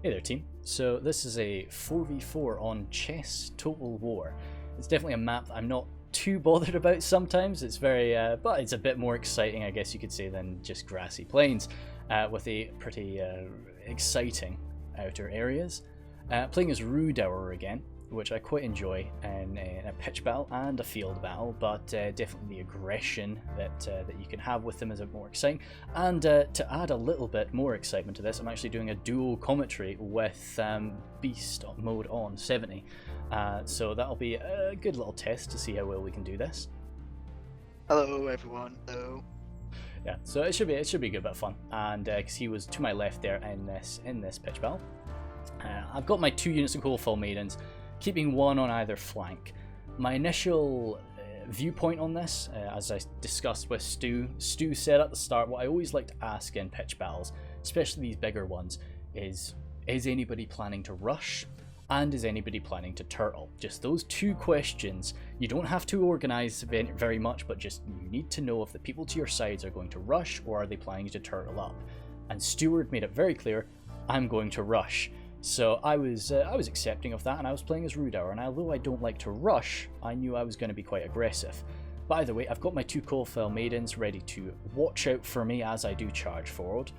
Hey there team, so this is a 4v4 on Chess Total War. It's definitely a map that I'm not too bothered about sometimes. It's very, but it's a bit more exciting I guess you could say than just grassy plains, with a pretty exciting outer areas. Playing as Rhudaur again, which I quite enjoy in a pitch battle and a field battle, but definitely the aggression that you can have with them is a bit more exciting. And to add a little bit more excitement to this, I'm actually doing a dual commentary with Beastmodeon70. So that'll be a good little test to see how well we can do this. Hello everyone. Hello. Yeah, so it should be a good bit of fun, and because he was to my left there in this pitch battle. I've got my 2 units of Coalfell Maidens, keeping 1 on either flank. My initial viewpoint on this, as I discussed with Stu said at the start, what I always like to ask in pitch battles, especially these bigger ones, is anybody planning to rush? And is anybody planning to turtle? Just those 2 questions. You don't have to organise very much, but just you need to know if the people to your sides are going to rush or are they planning to turtle up. And Stewart made it very clear, I'm going to rush. So I was accepting of that, and I was playing as Rhudaur, and although I don't like to rush, I knew I was going to be quite aggressive. By the way, I've got my 2 Coalfell Maidens ready to watch out for me as I do charge forward.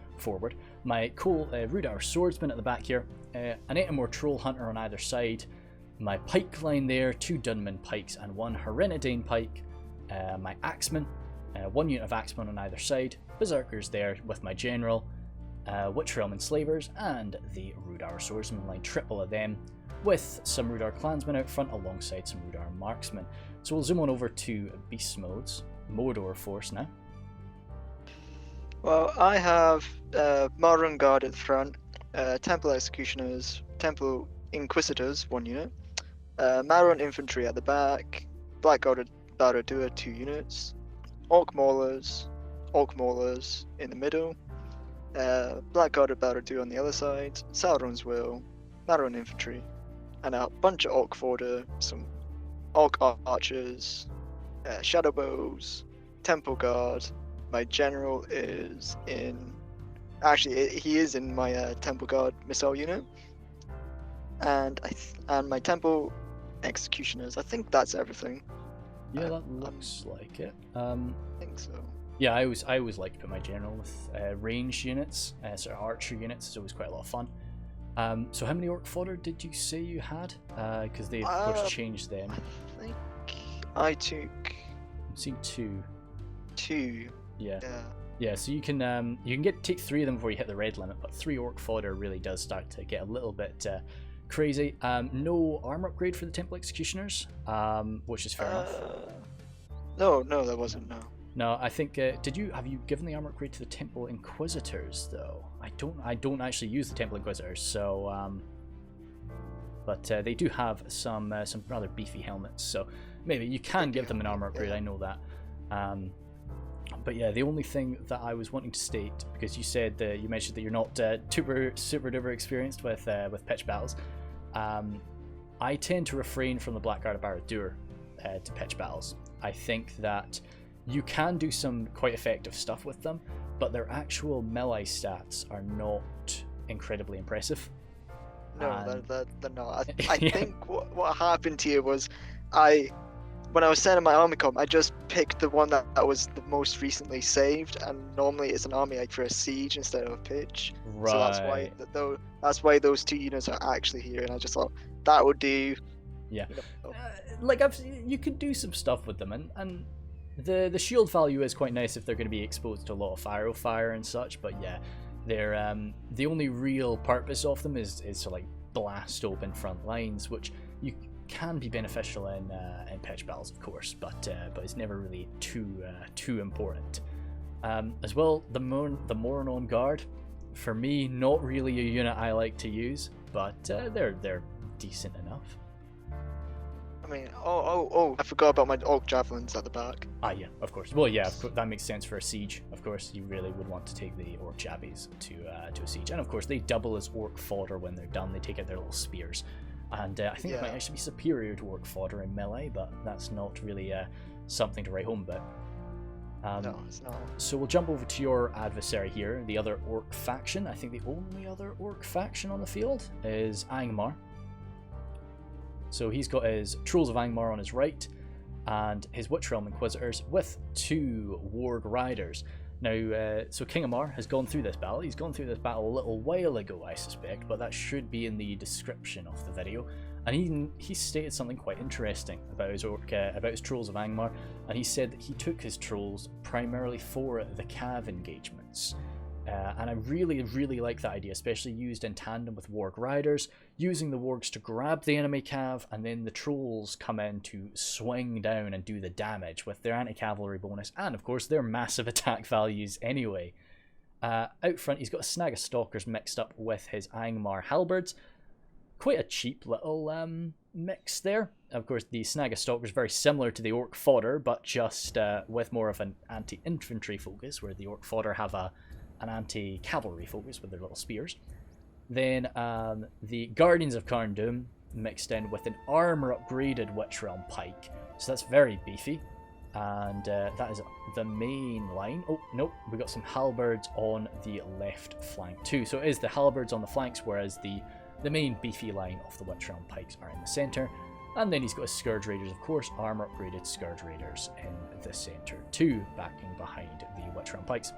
My Rhudaur Swordsman at the back here, an Erebor Troll Hunter on either side, my pike line there, 2 Dunman Pikes and 1 Herenidane Pike, my Axeman, 1 unit of Axeman on either side, Berserkers there with my General, Witch Realm Enslavers, and the Rhudaur Swordsman line, triple of them, with some Rhudaur Clansmen out front alongside some Rhudaur Marksmen. So we'll zoom on over to Beast Mode's Mordor force now. Well, I have Mordor Guard at the front, Temple Executioners, Temple Inquisitors, 1 unit, Maron Infantry at the back, Blackguarded Barad-dûr, 2 units, Orc Maulers in the middle, Blackguarded Barad-dûr on the other side, Sauron's Will, Maron Infantry, and a bunch of Orc Fodder, some Orc Archers, Shadow Bows, Temple Guard. My General is in... Actually, he is in my Temple Guard missile unit. And my Temple Executioners. I think that's everything. Yeah, that looks like it. I think so. Yeah, I always like to put my General with ranged units, sort of archer units. It's always quite a lot of fun. So how many Orc Fodder did you say you had? Because they of course changed them. I think I took... I've seen 2. 2. Yeah. Yeah, so you can take 3 of them before you hit the red limit, but 3 Orc Fodder really does start to get a little bit crazy. No armor upgrade for the Temple Executioners, which is fair enough. No, there wasn't. No, I think have you given the armor upgrade to the Temple Inquisitors though? I don't actually use the Temple Inquisitors, so but they do have some rather beefy helmets, so maybe you can give them an armor upgrade. I know that. But yeah, the only thing that I was wanting to state, because you said you mentioned that you're not super duper experienced with pitch battles, I tend to refrain from the Blackguard Barad-dûr to pitch battles. I think that you can do some quite effective stuff with them, but their actual melee stats are not incredibly impressive. No, they're not. I Yeah. think what happened here was when I was setting my army comp, I just picked the one that was the most recently saved, and normally it's an army for a siege instead of a pitch. Right. So that's why those 2 units are actually here, and I just thought that would do. Yeah. You know. You could do some stuff with them, and the shield value is quite nice if they're going to be exposed to a lot of fire and such. But yeah, they're the only real purpose of them is to like blast open front lines, which you can be beneficial in pitch battles, of course, but it's never really too important. As well, the Mordor Guard, for me, not really a unit I like to use, but they're decent enough. I mean, I forgot about my Orc Javelins at the back. Ah, yeah, of course. Well, yeah, of course, that makes sense for a siege. Of course, you really would want to take the Orc Jabbies to a siege, and of course, they double as Orc Fodder when they're done. They take out their little spears. And I think it might actually be superior to Orc Fodder in melee, but that's not really something to write home about. No, it's not. So we'll jump over to your adversary here, the other orc faction. I think the only other orc faction on the field is Angmar. So he's got his Trolls of Angmar on his right, and his Witch Realm Inquisitors with 2 Warg Riders. Now, so King Amar has gone through this battle. He's gone through this battle a little while ago, I suspect, but that should be in the description of the video. And he stated something quite interesting about his Trolls of Angmar, and he said that he took his Trolls primarily for the cav engagements. And I really, really like that idea, especially used in tandem with Warg Riders, using the Wargs to grab the enemy cav, and then the Trolls come in to swing down and do the damage with their anti-cavalry bonus, and of course their massive attack values anyway. Out front, he's got a snag of Stalkers mixed up with his Angmar Halberds. Quite a cheap little mix there. Of course, the snag of Stalkers very similar to the Orc Fodder, but just with more of an anti-infantry focus, where the Orc Fodder have an anti-cavalry focus with their little spears. Then the Guardians of Karn Doom mixed in with an armor upgraded Witch Realm Pike. So that's very beefy. And that is the main line. Oh, nope, we got some halberds on the left flank too. So it is the halberds on the flanks, whereas the main beefy line of the Witch Realm Pikes are in the centre. And then he's got his Scourge Raiders, of course, armor upgraded Scourge Raiders in the centre too, backing behind the Witch Realm Pikes.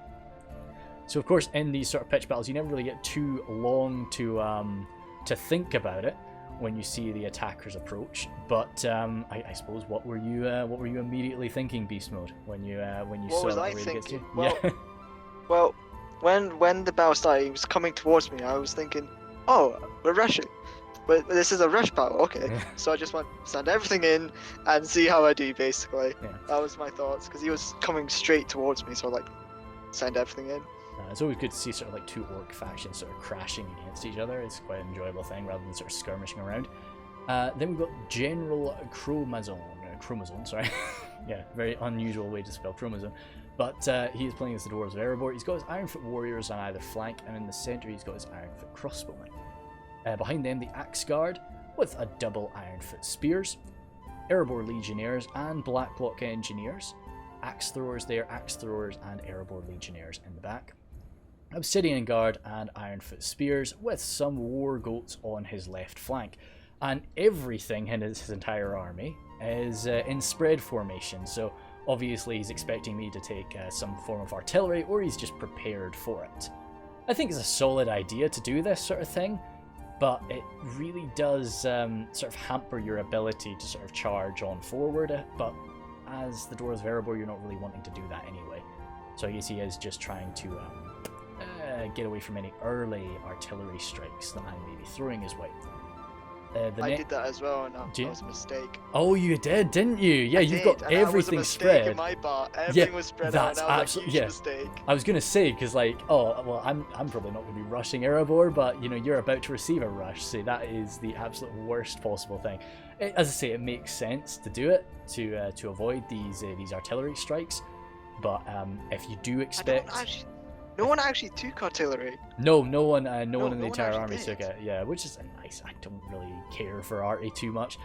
So of course, in these sort of pitch battles, you never really get too long to think about it when you see the attackers approach. But I suppose, what were you immediately thinking, Beast Mode, when you What saw was the I way thinking? it gets you? Well, Yeah. well, when the battle started, he was coming towards me. I was thinking, oh, we're rushing. But this is a rush battle, okay. Yeah. So I just went, send everything in and see how I do, basically. Yeah. That was my thoughts, because he was coming straight towards me, so I like, send everything in. It's always good to see sort of like 2 orc factions sort of crashing against each other. It's quite an enjoyable thing rather than sort of skirmishing around. Then we've got General Chromazone, sorry. Yeah, very unusual way to spell chromosome. But he is playing as the Dwarves of Erebor. He's got his Ironfoot Warriors on either flank, and in the centre he's got his Ironfoot Crossbowmen. Behind them, the Axe Guard with a double Ironfoot Spears, Erebor Legionnaires and Blackblock Engineers, Axe Throwers there, Axe Throwers and Erebor Legionnaires in the back. Obsidian Guard and Ironfoot Spears with some War Goats on his left flank. And everything in his entire army is in spread formation, so obviously he's expecting me to take some form of artillery, or he's just prepared for it. I think it's a solid idea to do this sort of thing, but it really does sort of hamper your ability to sort of charge on forward, but as the Dwarves of Erebor, you're not really wanting to do that anyway. So I guess he is just trying to get away from any early artillery strikes that I may be throwing his way. I did that as well, and that was a mistake. Oh, you did, didn't you? Yeah, you've got everything spread. spread. My part. Everything was spread that's out. That was absolutely, a huge mistake. I was gonna say, because like, oh well, I'm probably not gonna be rushing Erebor, but you know, you're about to receive a rush, so that is the absolute worst possible thing. As I say, it makes sense to do it to avoid these artillery strikes, but if you do expect. No one actually took artillery. No one in the entire actually army took it. Yeah, which is nice. I don't really care for arty too much.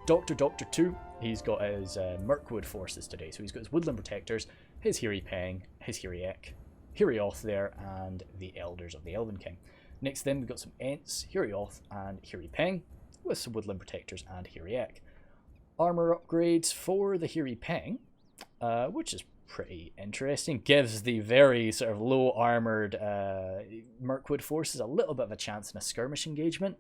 Doctor 2, he's got his Mirkwood forces today. So he's got his Woodland Protectors, his Hiri Peng, his Hiri Ek, Hirioth there, and the Elders of the Elven King. Next then we've got some Ents, Hirioth, and Hiri Peng, with some Woodland Protectors and Hiri Ek. Armor upgrades for the Hiri Peng, which is pretty interesting. Gives the very sort of low armored Mirkwood forces a little bit of a chance in a skirmish engagement,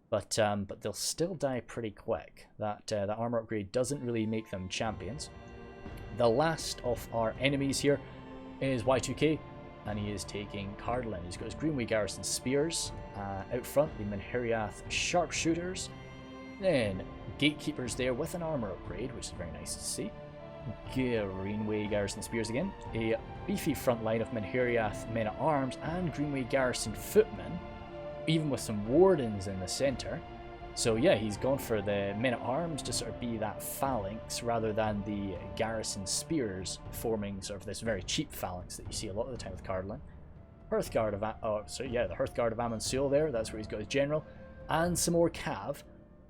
but they'll still die pretty quick. That armor upgrade doesn't really make them champions. The last of our enemies here is Y2K, and he is taking Cardolan. He's got his Greenway Garrison Spears out front, the Menhiriath Sharpshooters, then Gatekeepers there with an armor upgrade, which is very nice to see. Greenway Garrison Spears again, a beefy front line of Menhiriath Men-at-Arms and Greenway Garrison Footmen, even with some Wardens in the centre. So yeah, he's gone for the Men-at-Arms to sort of be that phalanx rather than the Garrison Spears forming sort of this very cheap phalanx that you see a lot of the time with Cardolan. The Hearthguard of Amon Seal there, that's where he's got his general, and some more cav.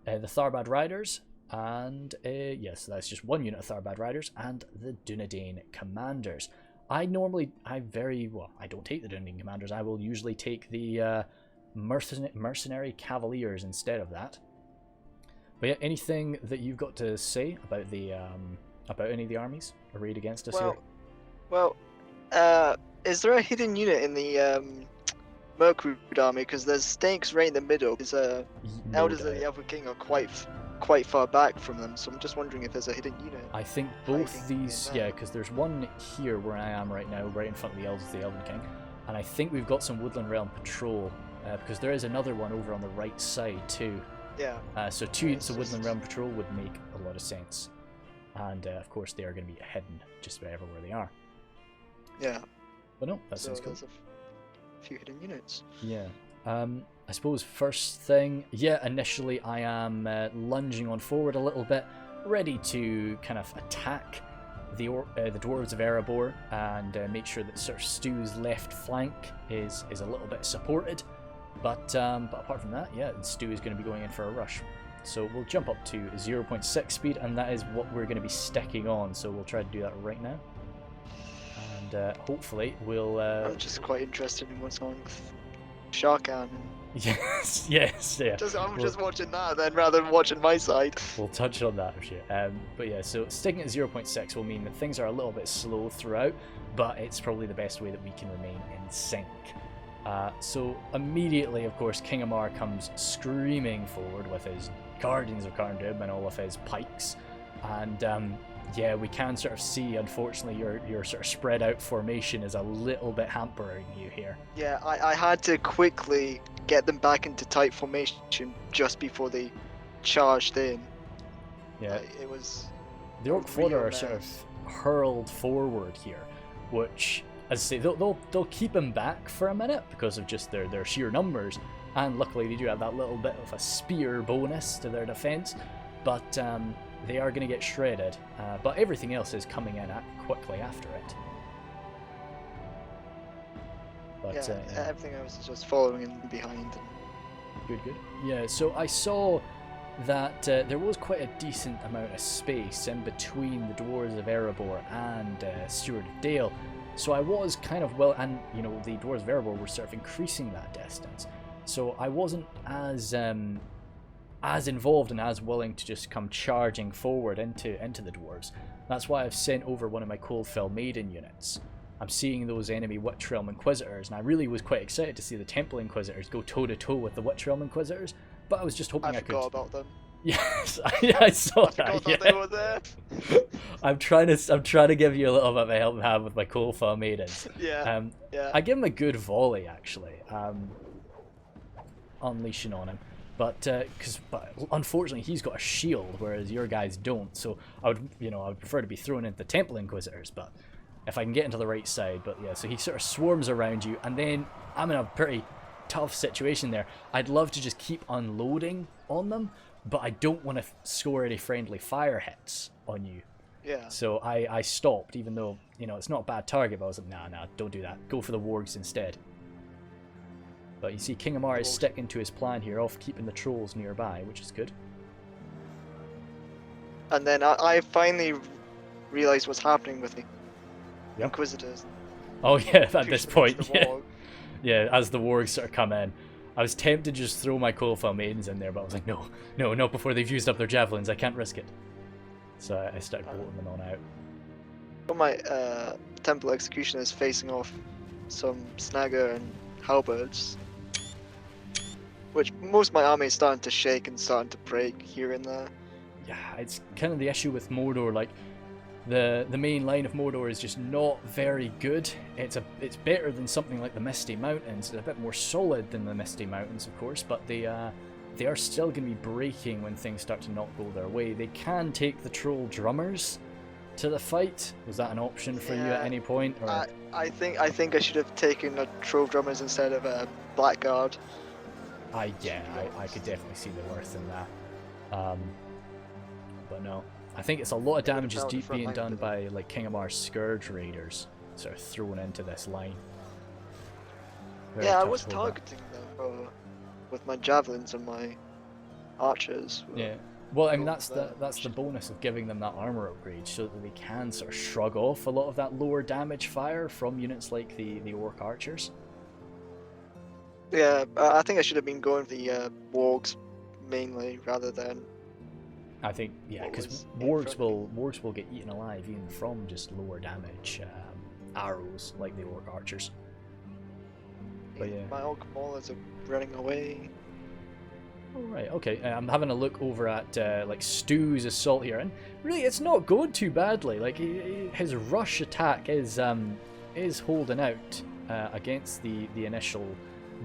The Tharbad Riders, And yes, that's just one unit of Tharbad Riders and the Dunedain Commanders. I don't take the Dunedain Commanders. I will usually take the Mercenary Cavaliers instead of that. But yeah, anything that you've got to say about the about any of the armies arrayed against us here? Well, is there a hidden unit in the Mirkwood army? Because there's stakes right in the middle. Elders of the Elven King are quite far back from them, so I'm just wondering if there's a hidden unit. I think both these, yeah, because there's one here where I am right now, right in front of the Elders of the Elven King, and I think we've got some Woodland Realm Patrol, because there is another one over on the right side too. Yeah. So 2 units of Woodland Realm Patrol would make a lot of sense. And of course they are going to be hidden just about everywhere they are. Yeah. But no, that sounds cool. There's a few hidden units. Yeah. I suppose first thing, yeah, initially I am lunging on forward a little bit, ready to kind of attack the Dwarves of Erebor and make sure that sort of Stu's left flank is a little bit supported. But apart from that, yeah, Stu is going to be going in for a rush. So we'll jump up to 0.6 speed, and that is what we're going to be sticking on. So we'll try to do that right now. And hopefully we'll... I'm just quite interested in what's on with Sharkan. Yes, yeah. I'm just watching that then, rather than watching my side. We'll touch on that, sure. But yeah, so sticking at 0.6 will mean that things are a little bit slow throughout, but it's probably the best way that we can remain in sync. So immediately, of course, King Angmar comes screaming forward with his Guardians of Carndub and all of his pikes, and yeah, we can sort of see, unfortunately, your sort of spread out formation is a little bit hampering you here. Yeah, I had to quickly get them back into tight formation just before they charged in. Yeah, it was... The Orc fodder are sort of hurled forward here, which, as I say, they'll keep them back for a minute because of just their sheer numbers, and luckily they do have that little bit of a spear bonus to their defense, but they are going to get shredded, but everything else is coming in quickly after it. But, yeah, everything else is just following in behind. Good. Yeah, so I saw that there was quite a decent amount of space in between the Dwarves of Erebor and Steward of Dale, so I was kind of and you know, the Dwarves of Erebor were sort of increasing that distance, so I wasn't as involved and as willing to just come charging forward into the Dwarves. That's why I've sent over one of my Coldfell Maiden units. I'm seeing those enemy Witch Realm Inquisitors, and I really was quite excited to see the Temple Inquisitors go toe-to-toe with the Witch Realm Inquisitors, but I was just hoping I could... forgot about them. Yes, I saw that. I forgot that they were there. I'm trying to give you a little bit of a helping hand with my Coldfell Maidens. Yeah. Yeah. I give him a good volley, actually, unleashing on him. But unfortunately he's got a shield, whereas your guys don't. So I would prefer to be thrown into the Temple Inquisitors, but if I can get into the right side. But yeah, so he sort of swarms around you, and then I'm in a pretty tough situation there. I'd love to just keep unloading on them, but I don't want to score any friendly fire hits on you. Yeah. So I stopped, even though, you know, it's not a bad target, but I was like, nah, don't do that. Go for the wargs instead. But you see, King Angmar is sticking to his plan here of keeping the trolls nearby, which is good. And then I finally realised what's happening with the Inquisitors. Oh yeah, at this point, yeah, as the wargs sort of come in. I was tempted to just throw my Coldfell Maidens in there, but I was like, no, not before they've used up their javelins, I can't risk it. So I started bolting them on out. Got my Temple Executioners facing off some Snagger and Halberds, which most of my army is starting to shake and starting to break here and there. Yeah, it's kind of the issue with Mordor, like, the main line of Mordor is just not very good. It's better than something like the Misty Mountains. It's a bit more solid than the Misty Mountains, of course, but they are still going to be breaking when things start to not go their way. They can take the Troll Drummers to the fight. Was that an option for you at any point? Or? I think I should have taken a Troll Drummers instead of a Blackguard. I could definitely see the worth in that. But no. I think it's a lot of damage is being done by like King Angmar's Scourge Raiders sort of thrown into this line. Very I was targeting them with my javelins and my archers. Yeah, Well, I mean that's the bonus of giving them that armor upgrade, so that they can sort of shrug off a lot of that lower damage fire from units like the orc archers. Yeah, I think I should have been going for the wargs mainly rather than. I think because wargs will get eaten alive even from just lower damage arrows like the orc archers. But yeah, my orc maulers are running away. Alright, okay. I'm having a look over at like Stu's assault here, and really it's not going too badly. Like his rush attack is holding out against the initial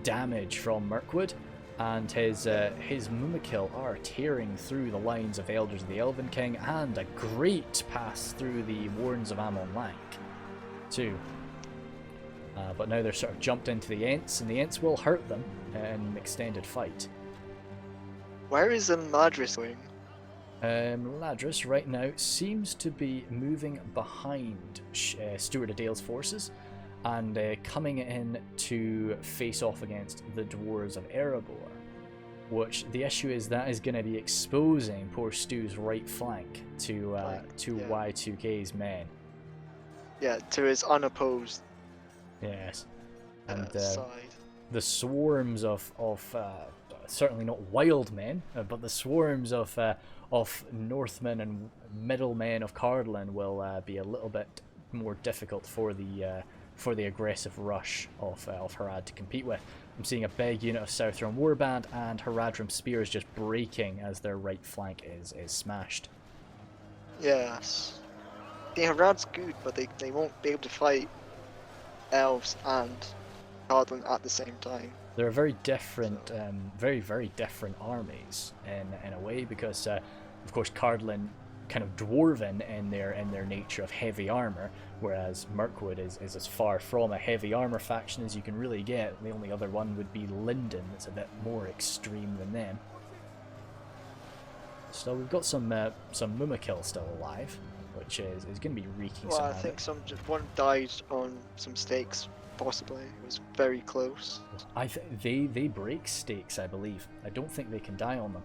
damage from Mirkwood, and his Mumakil are tearing through the lines of Elders of the Elven King, and a great pass through the Wardens of Amon Lank too. But now they're sort of jumped into the Ents, and the Ents will hurt them in an extended fight. Where is Imladris going? Imladris right now seems to be moving behind Stuart Adale's forces and coming in to face off against the dwarves of Erebor, which the issue is that is going to be exposing poor Stu's right flank to Y2K's men. Yeah, to his unopposed Yes. And side. The swarms of certainly not wild men, but the swarms of Northmen and middlemen of Cardolan will be a little bit more difficult for the aggressive rush of Harad to compete with. I'm seeing a big unit of Southron Warband and Haradrim spears just breaking as their right flank is smashed. Yes. The Harad's good, but they won't be able to fight elves and Cardolan at the same time. They're a very different, very, very different armies in a way, because of course Cardolan kind of dwarven in their nature of heavy armor, whereas Mirkwood is as far from a heavy armor faction as you can really get. The only other one would be Linden, that's a bit more extreme than them. So we've got some Mumakil still alive, which is going to be wreaking some havoc. I think one died on some stakes. Possibly, it was very close. I think they break stakes, I believe. I don't think they can die on them.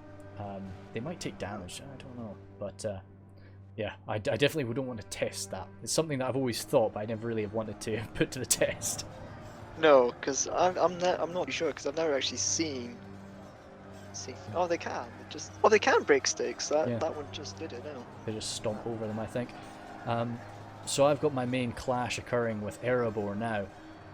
They might take damage, I don't know. But yeah, I definitely don't want to test that. It's something that I've always thought, but I never really have wanted to put to the test. No, because I'm not sure, because I've never actually seen. Oh, they can. They can break stakes. That one just did it now. They just stomp over them, I think. So I've got my main clash occurring with Erebor now.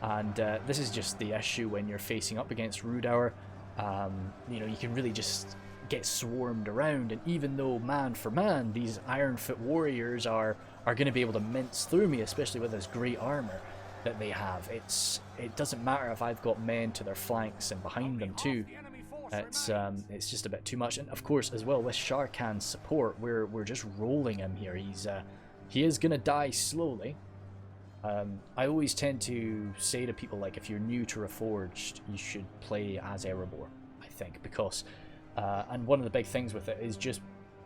And this is just the issue when you're facing up against Rhudaur. You can really just get swarmed around, and even though man for man these Ironfoot warriors are going to be able to mince through me, especially with this great armor that they have, it doesn't matter if I've got men to their flanks and behind them too. It's just a bit too much. And of course as well with Sharkan's support, we're just rolling him here. He is going to die slowly. I always tend to say to people, like, if you're new to Reforged, you should play as Erebor, I think, because and one of the big things with it is just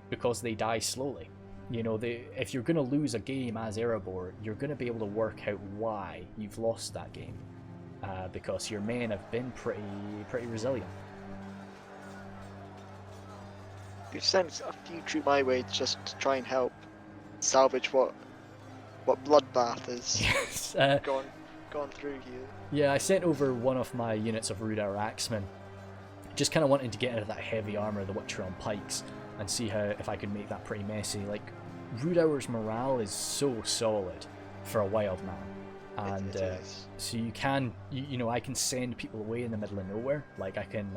because they die slowly. If you're going to lose a game as Erebor, you're going to be able to work out why you've lost that game, because your men have been pretty resilient. You've sent a few troops my way just to try and help salvage what bloodbath is gone through here. Yeah, I sent over one of my units of Rhudaur Axemen, just kind of wanting to get into that heavy armor of the Witcher on pikes and see if I could make that pretty messy. Like, Rhudaur's morale is so solid for a wild man, and so you can, I can send people away in the middle of nowhere. Like I can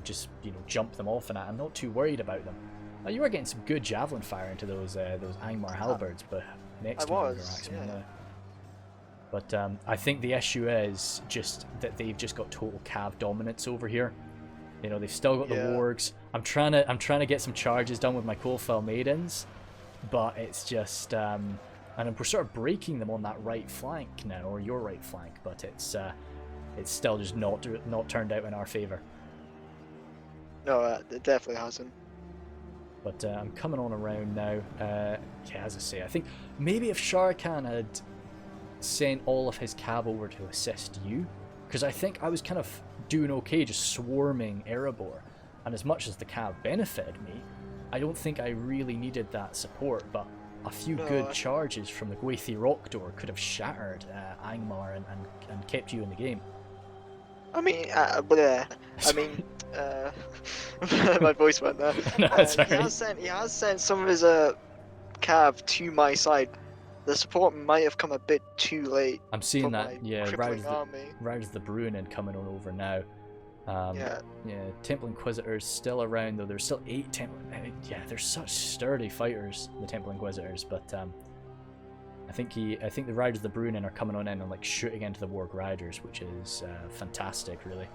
just jump them off, and I'm not too worried about them. You were getting some good javelin fire into those Angmar halberds, but next to Axemen. Yeah. But I think the issue is just that they've just got total cav dominance over here. They've still got the wargs. I'm trying to get some charges done with my Coalfell Maidens, but it's just and we're sort of breaking them on that right flank now, or your right flank, but it's still just not turned out in our favor. No, it definitely hasn't. But I'm coming on around now. As I say, I think maybe if Sharkan had sent all of his cav over to assist you, because I think I was kind of doing okay just swarming Erebor, and as much as the cav benefited me, I don't think I really needed that support, but a few good charges from the Gwathi Rhudaur could have shattered Angmar and kept you in the game. I mean, my voice went there. No, sorry. He has sent some of his cav to my side. The support might have come a bit too late. I'm seeing that. Yeah, army. Raud's the Bruinen coming on over now. Yeah, Temple Inquisitors still around though. There's still 8 Temple. Yeah, they're such sturdy fighters, the Temple Inquisitors. But I think the Riders of the Bruinen are coming on in and like shooting into the Warg Riders, which is fantastic, really.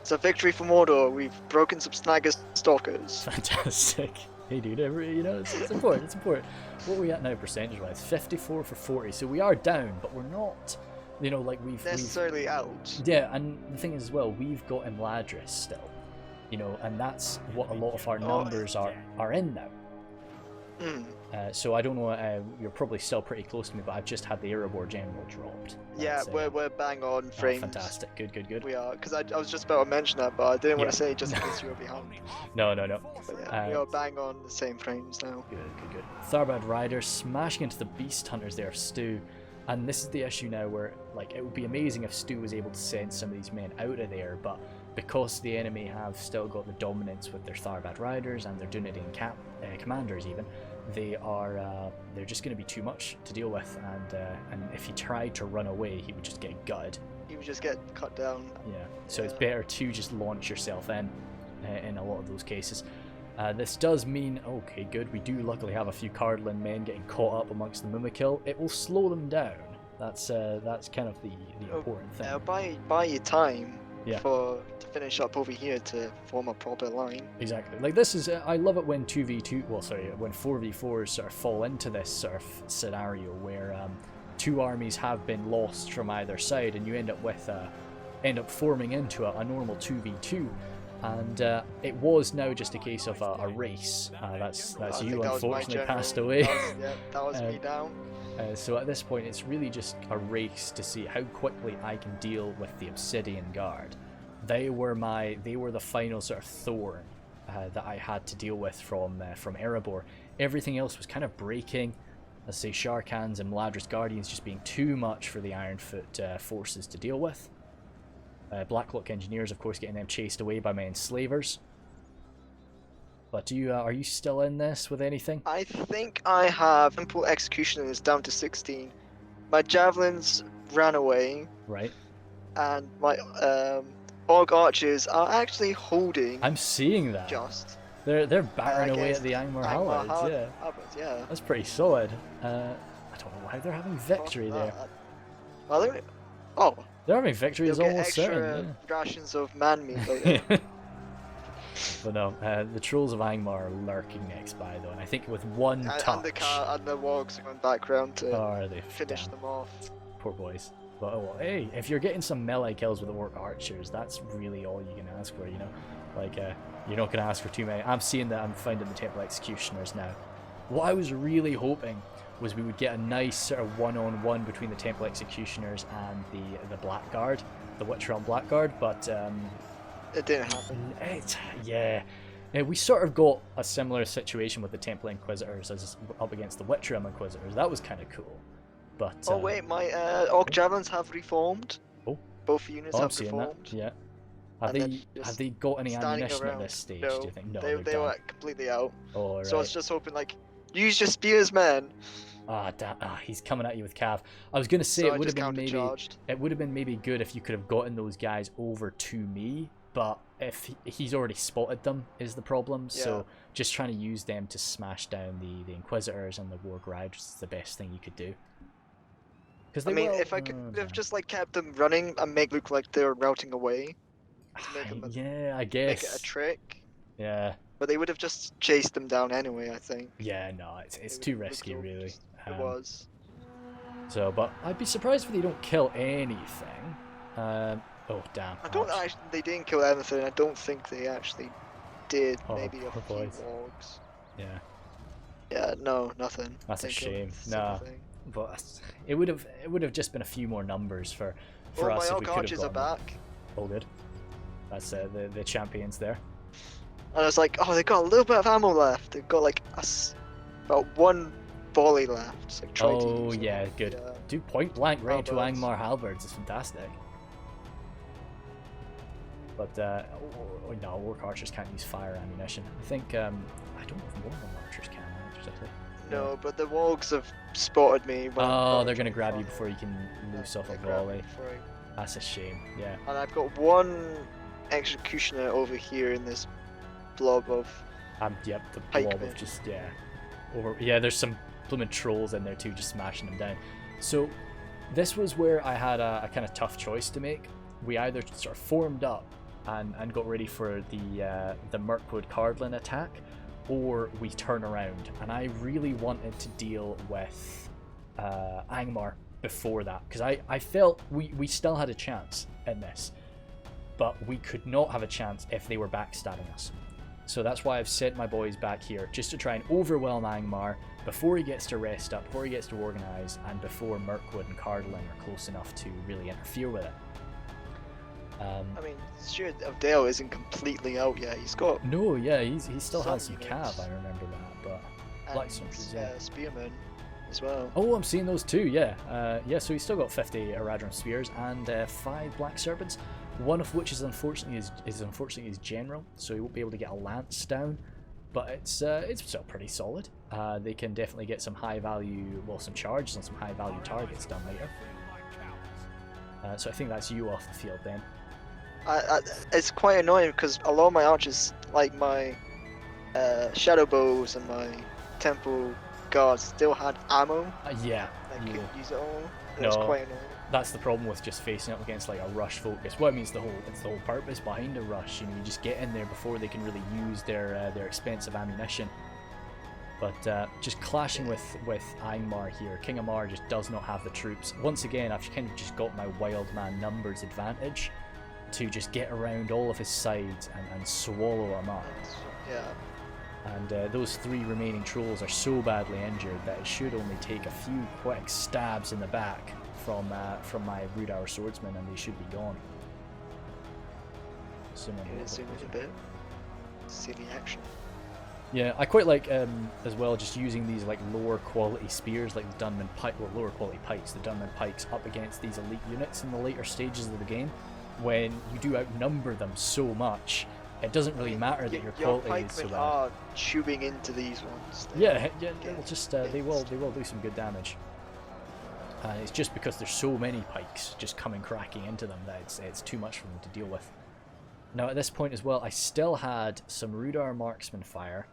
It's a victory for Mordor. We've broken some Snagger stalkers. Fantastic. Hey, dude, you know, it's important. It's important. What are we at now, percentage-wise? 54 for 40. So we are down, but we're not. You know, like we've necessarily out. Yeah, and the thing is as well, we've got Imladris still. You know, and that's what a lot of our numbers are in now. So I don't know. You're probably still pretty close to me, but I've just had the Erebor General dropped. Yeah, we're bang on frames. Oh, fantastic. Good. We are, because I was just about to mention that, but I didn't want to say just in case you were behind me. No. But yeah, we are bang on the same frames now. Good. Tharbad Rider smashing into the Beast Hunters there, Stu. And this is the issue now where, like, it would be amazing if Stu was able to send some of these men out of there, but because the enemy have still got the dominance with their Tharbad Riders and their Dunedain commanders even, they're just going to be too much to deal with, and if he tried to run away, he would just get gutted. He would just get cut down. Yeah, so it's better to just launch yourself in a lot of those cases. This does mean, okay, good, we do luckily have a few Cardolan men getting caught up amongst the Mumakil. It will slow them down. That's kind of the important thing. Buy your time to finish up over here to form a proper line. Exactly. Like this is, I love it when 4v4s sort of fall into this sort of scenario where 2 armies have been lost from either side, and you end up forming into a normal 2v2. And it was now just a case of a race. That's you, unfortunately, passed away. That was me down. So at this point, it's really just a race to see how quickly I can deal with the Obsidian Guard. They were the final sort of thorn that I had to deal with from Erebor. Everything else was kind of breaking. Let's say Sharkans and Imladris Guardians just being too much for the Ironfoot forces to deal with. Blacklock Engineers, of course, getting them chased away by my enslavers. But are you still in this with anything? I think I have Temple Executioners down to 16. My Javelins ran away. Right. And my Orc Archers are actually holding. I'm seeing that. They're battering away at the Angmar Harad. Yeah. That's pretty solid. I don't know why they're having victory there. Are they? Oh. They're having victory is almost certain. Rations of man meat later. But no, the Trolls of Angmar are lurking next by though, and I think with one touch. And the Wargs are going back round to finish them off. Poor boys. But oh well, hey, if you're getting some melee kills with the Orc Archers, that's really all you can ask for, you know? Like, you're not going to ask for too many. I'm seeing that I'm finding the Temple Executioners now. What I was really hoping was we would get a nice sort of one-on-one between the Temple Executioners and the Blackguard, the Witch Realm Blackguard, but it didn't happen. We sort of got a similar situation with the Temple Inquisitors as up against the Witch Realm Inquisitors. That was kind of cool. But oh wait, my Orc Javelins have reformed. Oh, both units have reformed. That. Yeah. Have they got any ammunition at this stage? No, do you think? No, they were completely out. Oh, right. So I was just hoping, like, use your spears, man. He's coming at you with cav. I was gonna say it would have been maybe good if you could have gotten those guys over to me, but if he's already spotted them is the problem. Yeah. So just trying to use them to smash down the Inquisitors and the Warg Riders is the best thing you could do. I mean, if I could have just like kept them running and make it look like they were routing away. Yeah, I guess. Make it a trick. Yeah. But they would have just chased them down anyway, I think. Yeah, no, it's too risky, really. It was. So, but I'd be surprised if they don't kill anything. Oh, damn. They didn't kill anything. I don't think they actually did. Maybe a few wargs. Yeah. Yeah, no, nothing. That's a shame. Nah. But it would have just been a few more numbers for us if we could have my Orc Archers are back. All good. That's the champions there. And I was like, oh, they got a little bit of ammo left. They've got like about one volley left. It's like try to Oh, use yeah, it. good. Do point blank right to halberds. Angmar halberds is fantastic. But, no, orc archers can't use fire ammunition. I think, I don't know if Mordor archers can, actually. No, but the Wogs have spotted me. When Oh, they're going to grab you before you can loose off a They grab me volley. before I- That's a shame, yeah. And I've got one executioner over here in this blob of. Yep, the Pike blob men. of just, yeah, there's some blooming trolls in there too, just smashing them down. So, this was where I had a kind of tough choice to make. We either sort of formed up and got ready for the Mirkwood Cardolan attack, or we turn around. And I really wanted to deal with Angmar before that, because I felt we still had a chance in this, but we could not have a chance if they were backstabbing us. So that's why I've sent my boys back here, just to try and overwhelm Angmar before he gets to rest up, before he gets to organise, and before Mirkwood and Cardolan are close enough to really interfere with it. I mean, Stuart of Dale isn't completely out yet. He's got No, yeah, he still Some has some units. cav, I remember that, but Black Sentries, yeah. Spearmen as well. Oh, I'm seeing those too, yeah. Yeah, so he's still got 50 Eradron spears and 5 Black Serpents, one of which is unfortunately his general, so he won't be able to get a lance down, but it's still pretty solid. They can definitely get some high value, well, some charges and some high value targets done later. So I think that's you off the field then. It's quite annoying because a lot of my archers, like my shadow bows and my temple guards, still had ammo. Yeah. I you- couldn't use it all. It No. was quite annoying. That's the problem with just facing up against like a rush focus. Well, I mean, it's the whole purpose behind a rush. You know, you just get in there before they can really use their expensive ammunition. But just clashing with Angmar here, King Amar just does not have the troops. Once again, I've kind of just got my wild man numbers advantage to just get around all of his sides and swallow him up. Yeah. And those 3 remaining trolls are so badly injured that it should only take a few quick stabs in the back from my Rhudaur swordsman and they should be gone. Assuming Can you zoom in a bit? See the action. Yeah, I quite like as well just using these like lower quality spears like the Dunman pike, or lower quality pikes, the Dunman pikes up against these elite units in the later stages of the game. When you do outnumber them so much, it doesn't really matter that your quality is so pikemen bad. are shooting into these ones. Yeah, they'll just they will do some good damage. It's just because there's so many pikes just coming cracking into them that it's too much for them to deal with. Now at this point as well, I still had some Rhudaur marksman fire.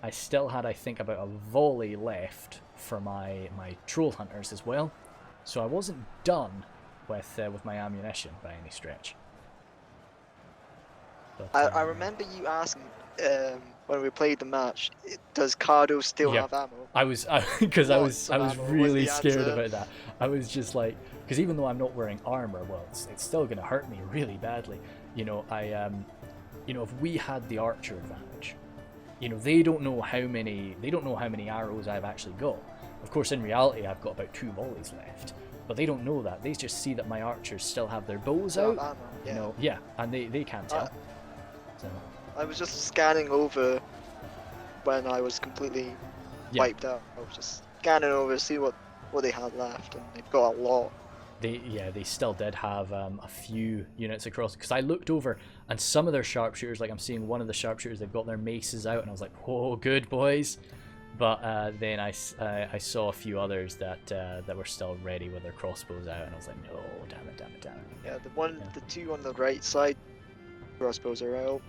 I still had, I think, about a volley left for my troll hunters as well, so I wasn't done with my ammunition by any stretch. But, I remember you asking when we played the match, does Cardo still Yeah. have ammo? I was because I was Lots of ammo was really the scared answer. about that. I was just like, because even though I'm not wearing armor, well, it's still going to hurt me really badly. You know, if we had the archer advantage, you know, they don't know how many arrows I've actually got. Of course, in reality, I've got about 2 volleys left, but they don't know that. They just see that my archers still have their bows Still out. have ammo, yeah. You know, yeah, and they can't tell. So, I was just scanning over when I was completely Yeah. wiped out. I was just scanning over to see what they had left, and they've got a lot. They still did have a few units across, because I looked over and some of their sharpshooters, like I'm seeing one of the sharpshooters, they've got their maces out, and I was like, whoa, good boys. But then I saw a few others that were still ready with their crossbows out, and I was like, no, damn it. Yeah, Yeah. the 2 on the right side, crossbows are out.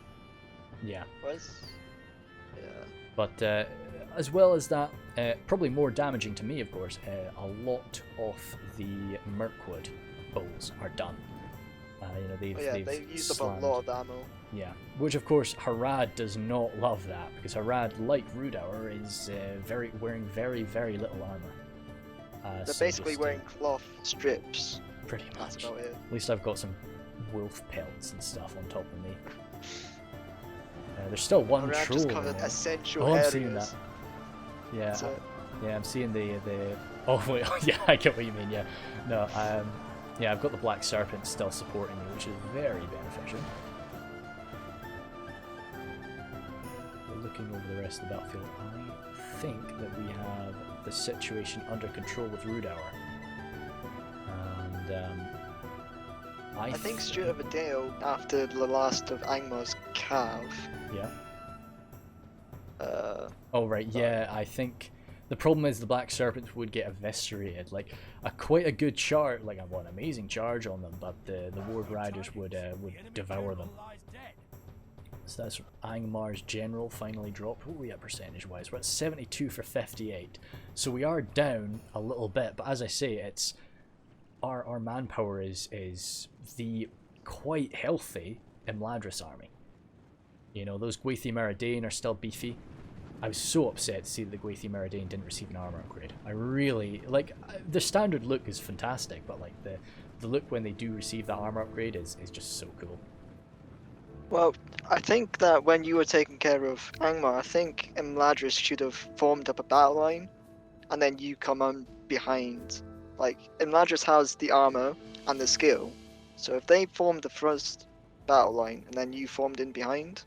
Yeah. Yeah. But as well as that, probably more damaging to me, of course, a lot of the Mirkwood bows are done. You know, They've used up slammed. a lot of ammo. Yeah, which of course Harad does not love that, because Harad, like Rhudaur, is wearing very, very little armor. They're So basically just, wearing cloth strips. pretty That's much. about it. At least I've got some wolf pelts and stuff on top of me. There's still one Around troll just in covered there. essential Oh, I'm areas. seeing that. Yeah, That's it. yeah, I'm seeing the. Oh wait, yeah, I get what you mean. Yeah, no, yeah, I've got the Black Serpent still supporting me, which is very beneficial. looking over the rest of the battlefield, I think that we have the situation under control with Rhudaur. And I think Stewart of a Dale, after the last of Angmar's cav. Yeah. Oh right, yeah. I think the problem is the Black Serpents would get eviscerated. Like quite a good charge, like an amazing charge on them, but the Ward Riders would devour them. So that's Angmar's general finally dropped. What are we at percentage wise? We're at 72 for 58. So we are down a little bit, but as I say, it's our manpower is the quite healthy Imladris army. You know, those Gwathi Meridian are still beefy. I was so upset to see that the Gwathi Meridian didn't receive an armor upgrade. I really like the standard look is fantastic, but like the look when they do receive that armor upgrade is just so cool. Well, I think that when you were taking care of Angmar, I think Imladris should have formed up a battle line, and then you come on behind. Like, Imladris has the armor and the skill, so if they formed the first battle line and then you formed in behind,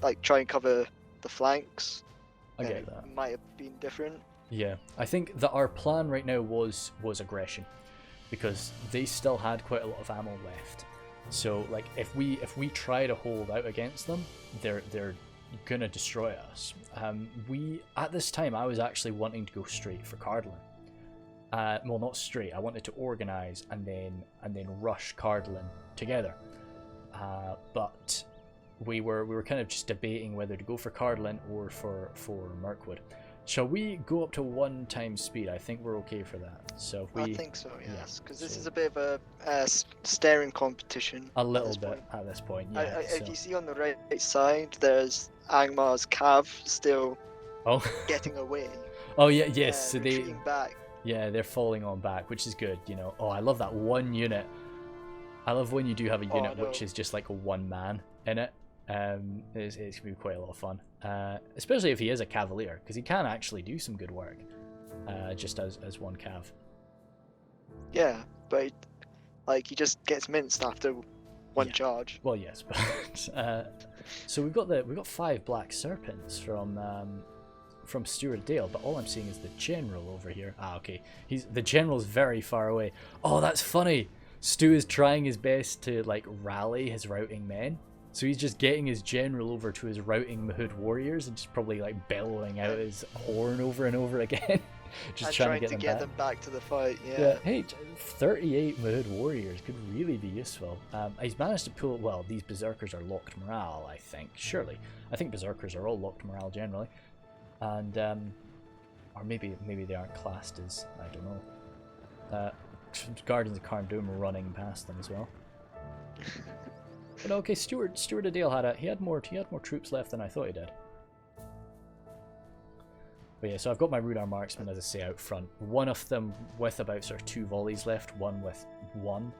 like try and cover the flanks, I get that. It might have been different. Yeah, I think that our plan right now was aggression, because they still had quite a lot of ammo left. So like if we try to hold out against them, they're gonna destroy us. We at this time I was actually wanting to go straight for Cardolan. Well, not straight. I wanted to organize and then rush Cardolan together. But we were kind of just debating whether to go for Cardolan or for Mirkwood. Shall we go up to 1 times speed? I think we're okay for that. So if we, I think so, yes, because this is a bit of a staring competition. A little bit at this point, yeah. If you see on the right side, there's Angmar's cav still getting away. Oh yeah, yes. So they back. Yeah, they're falling on back, which is good. You know. Oh, I love that one unit. I love when you do have a unit which is just like a one man in it. It's going to be quite a lot of fun, especially if he is a cavalier, because he can actually do some good work, just as one cav. Yeah, but like he just gets minced after one charge. Well, yes, but so we've got 5 Black Serpents from Stewart Dale, but all I'm seeing is the general over here. Ah, okay, the general's very far away. Oh, that's funny. Stu is trying his best to like rally his routing men. So he's just getting his general over to his routing Mahood warriors and just probably like bellowing out his horn over and over again. Just trying to get them back to the fight, yeah. Hey, 38 Mahood warriors could really be useful. He's managed to pull, well, these berserkers are locked morale, I think, surely. I think berserkers are all locked morale generally. And, or maybe they aren't classed as, I don't know. Guardians of Cardolan are running past them as well. But okay, Stewart of Dale had more troops left than I thought he did. But yeah, so I've got my Rhudaur marksmen, as I say, out front. One of them with about sort of 2 volleys left, one with 1.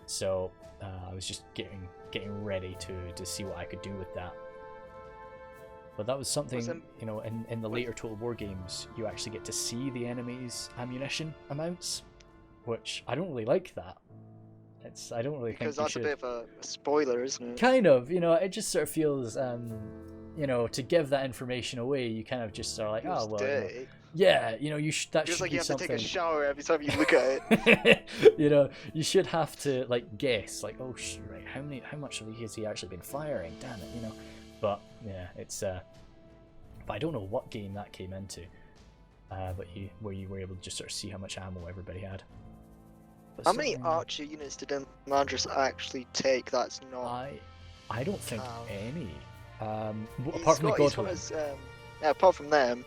So I was just getting ready to see what I could do with that. But that was something, you know, in the later Total War games, you actually get to see the enemy's ammunition amounts, which I don't really like that. I don't really think because that's a bit of a spoiler, isn't it? Kind of, you know, it just sort of feels, you know, to give that information away, you kind of just are like, oh well, yeah, you know, that should like be you have something. To take a shower every time you look at it. You know, you should have to like guess, like, oh right, how much has he actually been firing? Damn it, you know. But yeah, it's but I don't know what game that came into, but where you were able to just sort of see how much ammo everybody had. How many archer units did Imladris actually take? That's not. I don't think any. Apart from the Godwin. Apart from them.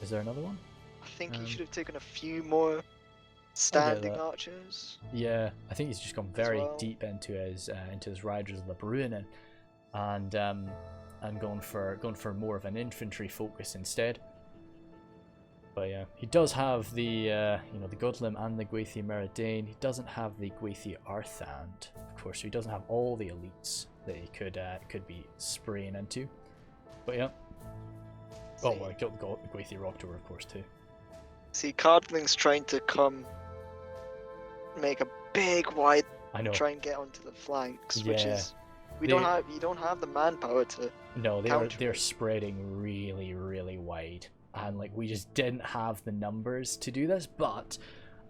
Is there another one? I think he should have taken a few more standing archers. Yeah, I think he's just gone very deep into his Riders of the Bruinen, and gone for more of an infantry focus instead. But yeah, he does have the you know, the Godlim and the Gwathi Meridian. He doesn't have the Gwathi Arthand, of course, so he doesn't have all the elites that he could be spraying into. But yeah. Oh, well, I got the Gwathi Rhudaur, of course, too. See, Cardling's trying to make a big wide. I know. Try and get onto the flanks, which is You don't have the manpower to. No, they're spreading really, really wide, and like we just didn't have the numbers to do this. But